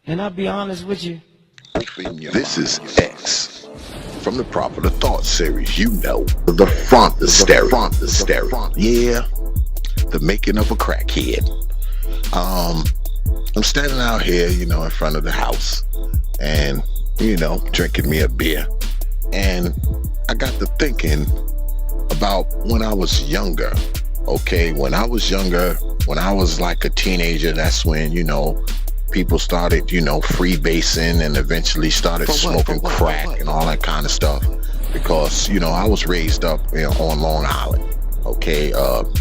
And I'll be honest with you. This is X from the Proper Thought series. You know, the front, the stereo. Yeah, the making of a crackhead. I'm standing out here, in front of the house and, drinking me a beer. And I got to thinking about when I was younger. Okay, when I was younger, when I was like a teenager, that's when, people started, freebasing and eventually started smoking crack and all that kind of stuff. Because, I was raised up on Long Island, okay,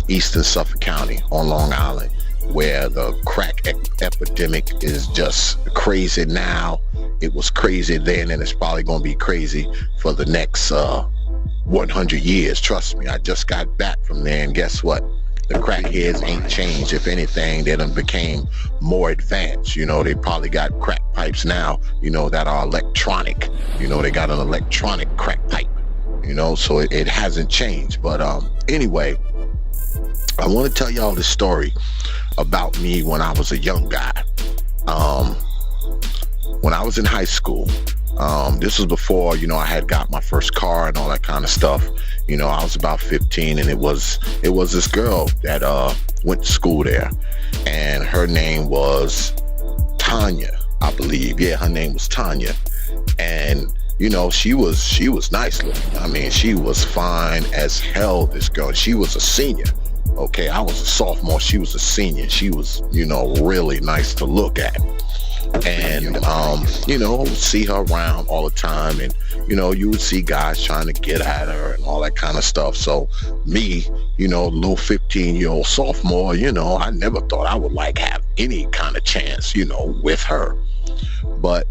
Eastern Suffolk County on Long Island, where the crack epidemic is just crazy now. It was crazy then, and it's probably going to be crazy for the next 100 years. Trust me, I just got back from there, and guess what? The crackheads ain't changed. If anything, they done became more advanced. They probably got crack pipes now, that are electronic. They got an electronic crack pipe, so it hasn't changed. But anyway, I want to tell y'all this story about me when I was a young guy. When I was in high school, this was before, I had got my first car and all that kind of stuff. I was about 15, and it was this girl that went to school there, and her name was Tanya, I believe. Yeah, her name was Tanya. And she was nice looking. I mean, she was fine as hell, this girl. She was a senior. Okay, I was a sophomore, she was a senior. She was, really nice to look at. And see her around all the time, and you would see guys trying to get at her and all that kind of stuff. So me, little 15-year-old sophomore, I never thought I would have any kind of chance, with her. But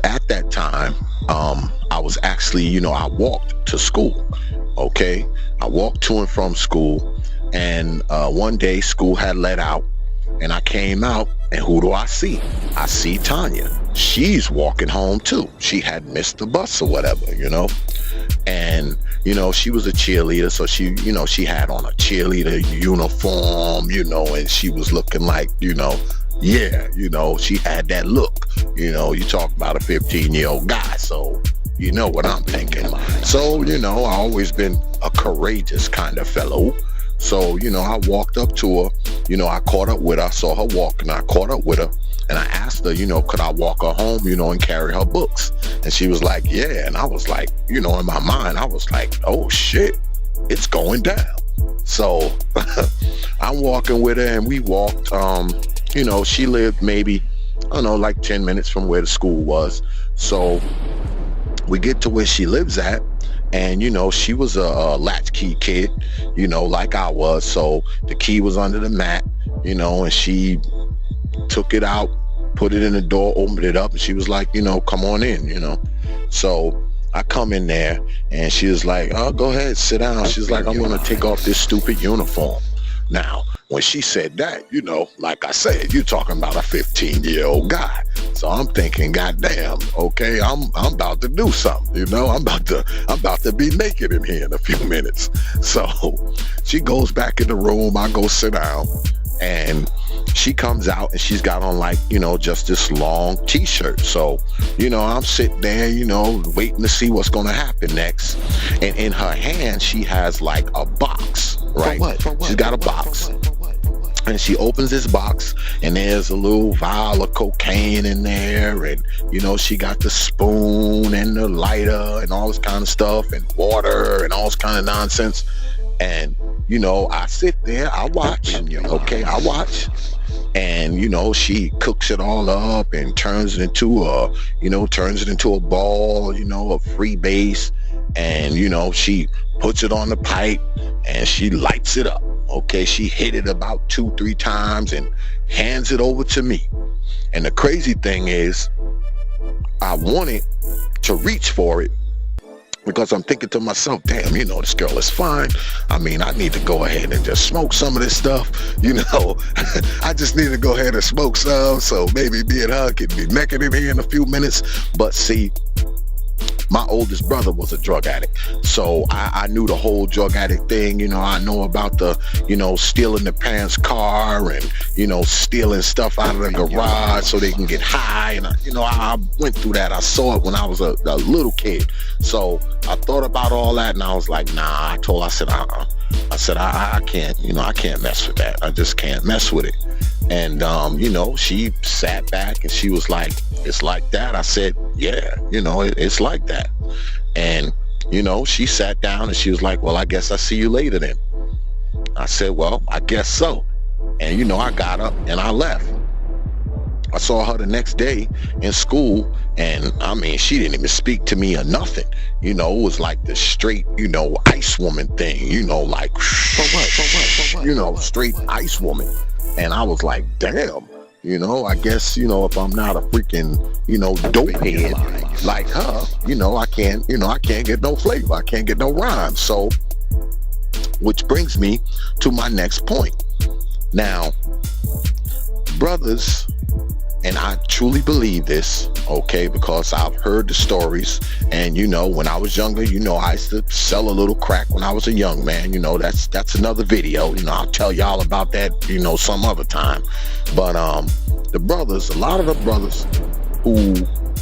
at that time, I was actually, I walked to school. Okay, I walked to and from school, and one day school had let out, and I came out, and who do I see? I see Tanya. She's walking home too. She had missed the bus or whatever, and she was a cheerleader, so she had on a cheerleader uniform, and she was looking like, she had that look. You talk about a 15-year-old guy, so you know what I'm thinking. So, I always been a courageous kind of fellow. So, I walked up to her, I caught up with her, saw her walking, I caught up with her, and I asked her, could I walk her home, and carry her books? And she was like, yeah. And I was like, in my mind, I was like, oh shit, it's going down. So I'm walking with her, and we walked, she lived maybe, 10 minutes from where the school was. So we get to where she lives at, and she was a latchkey kid, like I was. So the key was under the mat, and she took it out, put it in the door, opened it up, and she was like, come on in, So I come in there, and she was like, oh, go ahead, sit down. She's like, I'm gonna take off this stupid uniform. Now, when she said that, like I said, you're talking about a 15-year-old guy. So I'm thinking, goddamn, okay, I'm about to do something, I'm about to be naked in here in a few minutes. So she goes back in the room, I go sit down, and she comes out, and she's got on just this long t-shirt. So, I'm sitting there, waiting to see what's going to happen next. And in her hand, she has a box, right? For what? She's got a box. And she opens this box, and there's a little vial of cocaine in there, and she got the spoon and the lighter and all this kind of stuff, and water and all this kind of nonsense. And I sit there, I watch, okay, I watch, and she cooks it all up and turns it into a ball, a free base, and she puts it on the pipe, and she lights it up. Okay, she hit it about 2-3 times and hands it over to me. And the crazy thing is, I wanted to reach for it because I'm thinking to myself, damn, this girl is fine. I mean, I need to go ahead and just smoke some of this stuff. I just need to go ahead and smoke some, so maybe me and her can be naked in here in a few minutes. But see, my oldest brother was a drug addict. So I knew the whole drug addict thing. You know, I know about the, stealing the parents' car and, stealing stuff out of the garage so they can get high. And, I went through that. I saw it when I was a little kid. So I thought about all that and I was like, nah, I said, I can't, I can't mess with that. I just can't mess with it. And, she sat back and she was like, it's like that. I said, yeah, it's like that. And, she sat down and she was like, well, I guess I see you later then. I said, well, I guess so. And, I got up and I left. I saw her the next day in school, and I mean, she didn't even speak to me or nothing. It was like the straight, ice woman thing, like, straight ice woman. And I was like, damn, I guess, if I'm not a freaking, dope head like her, I can't get no flavor. I can't get no rhyme. So, which brings me to my next point. Now, brothers, and I truly believe this, okay, because I've heard the stories. And, when I was younger, I used to sell a little crack when I was a young man. That's another video. I'll tell y'all about that, some other time. But the brothers, a lot of the brothers who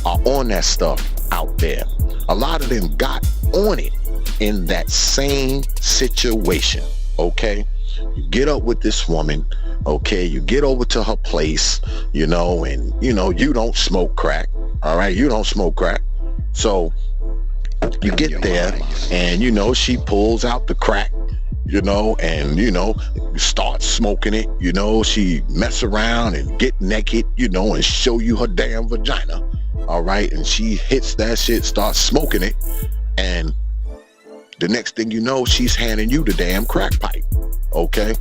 are on that stuff out there, a lot of them got on it in that same situation, okay? You get up with this woman, okay, you get over to her place, and you don't smoke crack, all right, you don't smoke crack. So you get there and she pulls out the crack, and start smoking it. She mess around and get naked, and show you her damn vagina, all right, and she hits that shit, starts smoking it, and the next thing you know, she's handing you the damn crack pipe, okay?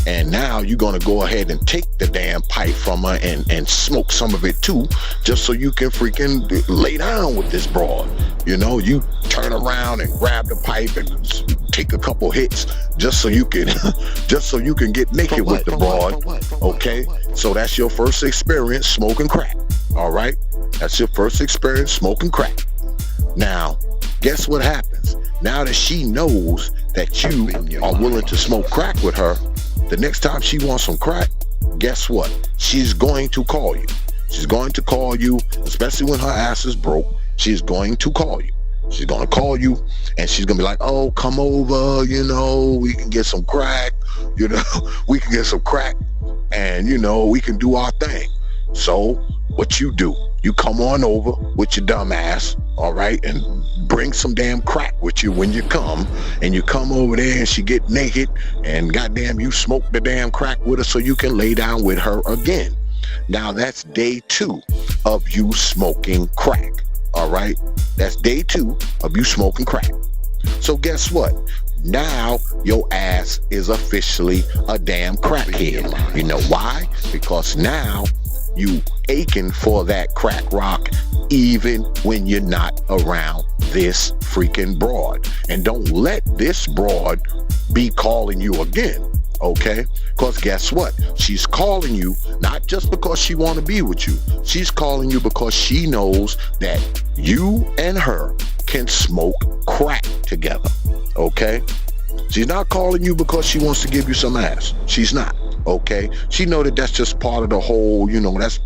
And now you're going to go ahead and take the damn pipe from her and smoke some of it too, just so you can freaking lay down with this broad. You turn around and grab the pipe and take a couple hits just so you can get naked with the broad, okay? So that's your first experience smoking crack, all right? That's your first experience smoking crack. Now, guess what happens? Now that she knows that you are willing to smoke crack with her, the next time she wants some crack, guess what? She's going to call you. She's going to call you, especially when her ass is broke. She's going to call you. She's going to call you and she's going to be like, oh, come over, we can get some crack, we can get some crack and, we can do our thing. So what you do, you come on over with your dumb ass, all right, and bring some damn crack with you when you come, and you come over there and she get naked and goddamn you smoke the damn crack with her so you can lay down with her again. Now that's day 2 of you smoking crack, all right? That's day 2 of you smoking crack. So guess what? Now your ass is officially a damn crackhead. You know why? Because now you aching for that crack rock even when you're not around this freaking broad. And don't let this broad be calling you again, okay? Because guess what? She's calling you not just because she want to be with you. She's calling you because she knows that you and her can smoke crack together, okay? She's not calling you because she wants to give you some ass. She's not. Okay, she know that that's just part of the whole,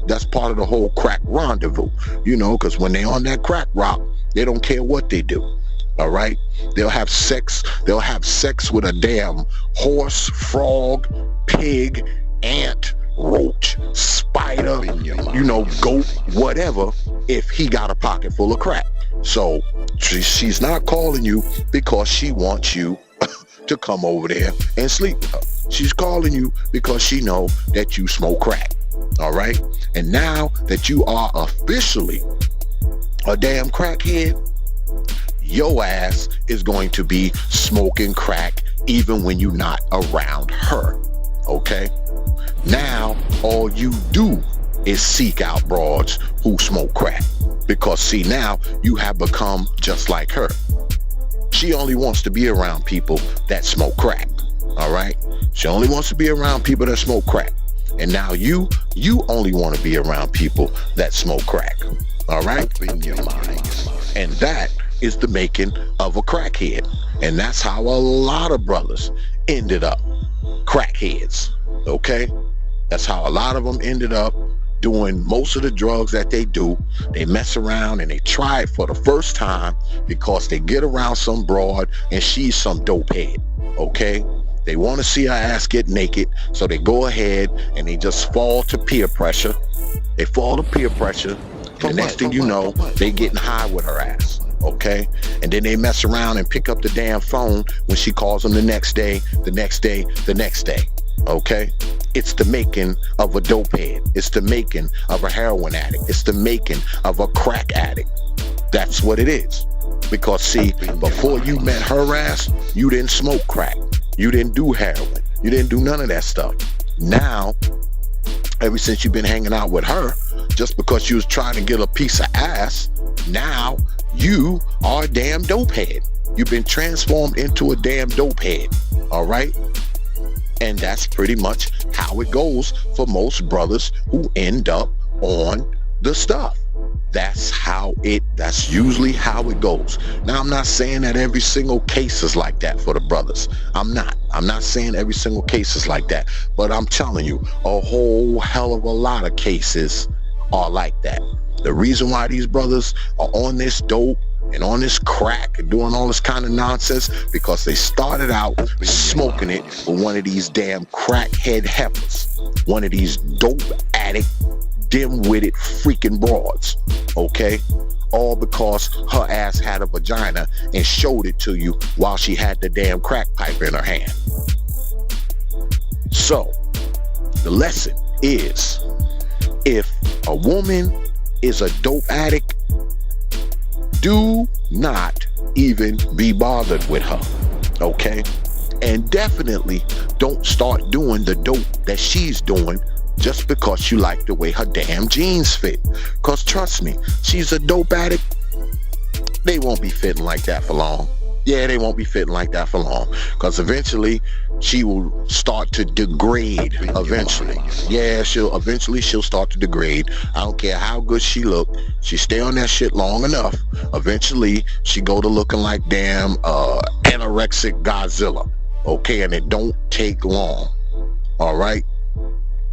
that's part of the whole crack rendezvous, because when they on that crack rock, they don't care what they do. All right, they'll have sex with a damn horse, frog, pig, ant, roach, spider, goat, whatever, if he got a pocket full of crack. So she's not calling you because she wants you to come over there and sleep with her. She's calling you because she know that you smoke crack, all right? And now that you are officially a damn crackhead, your ass is going to be smoking crack even when you're not around her, okay? Now, all you do is seek out broads who smoke crack because, see, now you have become just like her. She only wants to be around people that smoke crack, all right? She only wants to be around people that smoke crack. And now you only want to be around people that smoke crack, all right? In your mind. And that is the making of a crackhead. And that's how a lot of brothers ended up crackheads. Okay? That's how a lot of them ended up doing most of the drugs that they do. They mess around and they try it for the first time because they get around some broad and she's some dope head. Okay? They want to see her ass get naked, so they go ahead and they just fall to peer pressure. They fall to peer pressure. And the next thing you know, they getting high with her ass. Okay? And then they mess around and pick up the damn phone when she calls them the next day, the next day, the next day. Okay? It's the making of a dope head. It's the making of a heroin addict. It's the making of a crack addict. That's what it is. Because see, before you met her ass, you didn't smoke crack. You didn't do heroin. You didn't do none of that stuff. Now, ever since you've been hanging out with her, just because you was trying to get a piece of ass, now you are a damn dope head. You've been transformed into a damn dope head. All right? And that's pretty much how it goes for most brothers who end up on the stuff. That's usually how it goes. Now, I'm not saying that every single case is like that for the brothers. I'm not saying every single case is like that, but I'm telling you, a whole hell of a lot of cases are like that. The reason why these brothers are on this dope and on this crack and doing all this kind of nonsense, because they started out smoking it with one of these damn crackhead heifers, one of these dope addict, dim-witted freaking broads. Okay? All because her ass had a vagina and showed it to you while she had the damn crack pipe in her hand. So, the lesson is, if a woman is a dope addict, do not even be bothered with her. Okay? And definitely don't start doing the dope that she's doing just because you like the way her damn jeans fit. Because trust me, she's a dope addict. They won't be fitting like that for long. Yeah, they won't be fitting like that for long. Because eventually she will start to degrade. Eventually. Yeah, she'll start to degrade. I don't care how good she look. She stay on that shit long enough. Eventually she go to looking like damn anorexic Godzilla. Okay, and it don't take long. All right?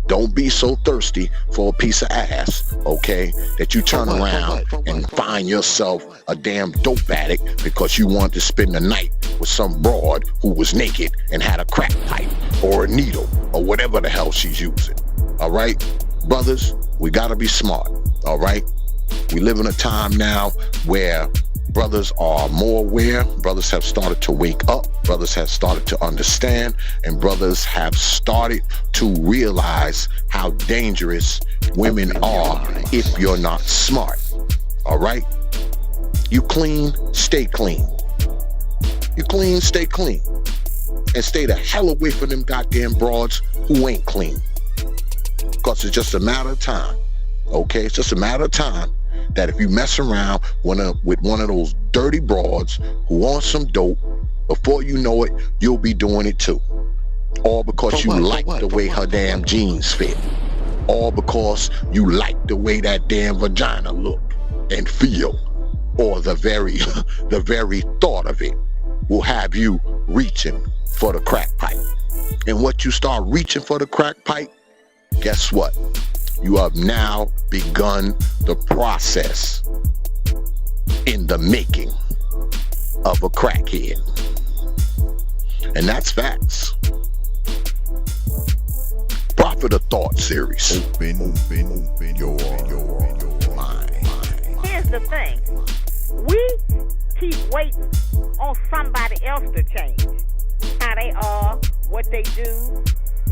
Don't be so thirsty for a piece of ass, okay, that you turn around and find yourself a damn dope addict because you want to spend the night with some broad who was naked and had a crack pipe or a needle or whatever the hell she's using. All right? Brothers, we got to be smart. All right? We live in a time now where brothers are more aware. Brothers have started to wake up. Brothers have started to understand. And brothers have started to realize how dangerous women are if you're not smart. All right? You clean, stay clean. You clean, stay clean. And stay the hell away from them goddamn broads who ain't clean. Because it's just a matter of time. Okay? It's just a matter of time that if you mess around with one of those dirty broads who want some dope, before you know it, you'll be doing it too. All because you like the way her damn jeans fit. All because you like the way that damn vagina look and feel. Or the very thought of it will have you reaching for the crack pipe. And once you start reaching for the crack pipe, guess what? You have now begun the process in the making of a crackhead. And that's facts. Prophet of Thought series. Open your mind. Here's the thing. We keep waiting on somebody else to change. How they are, what they do,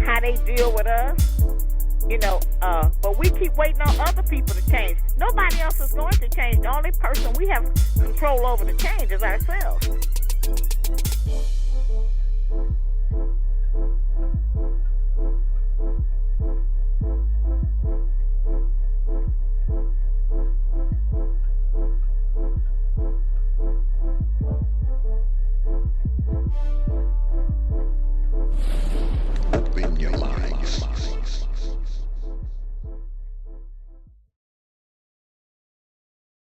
how they deal with us. But we keep waiting on other people to change. Nobody else is going to change. The only person we have control over the change is ourselves.